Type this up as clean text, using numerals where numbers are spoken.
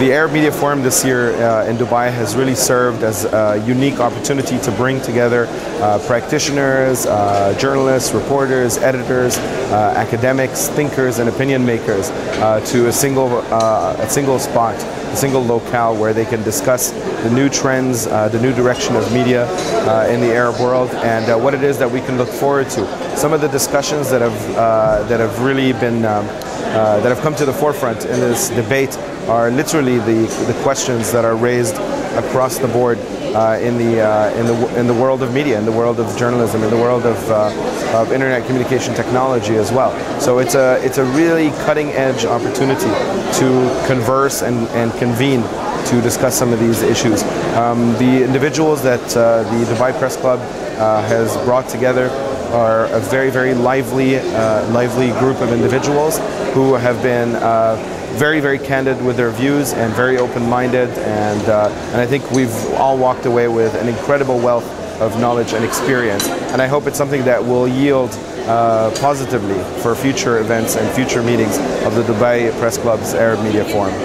The Arab Media Forum this year in Dubai has really served as a unique opportunity to bring together practitioners, journalists, reporters, editors, academics, thinkers, and opinion makers to a single spot, a single locale where they can discuss the new trends, the new direction of media in the Arab world, and what it is that we can look forward to. Some of the discussions that have really been that have come to the forefront in this debate are literally the questions that are raised across the board in the world of media, in the world of journalism, in the world of internet communication technology as well. So it's a really cutting-edge opportunity to converse and convene to discuss some of these issues. The individuals that the Dubai Press Club has brought together are a very, very lively group of individuals who have been very, very candid with their views and very open-minded, and I think we've all walked away with an incredible wealth of knowledge and experience, and I hope it's something that will yield positively for future events and future meetings of the Dubai Press Club's Arab Media Forum.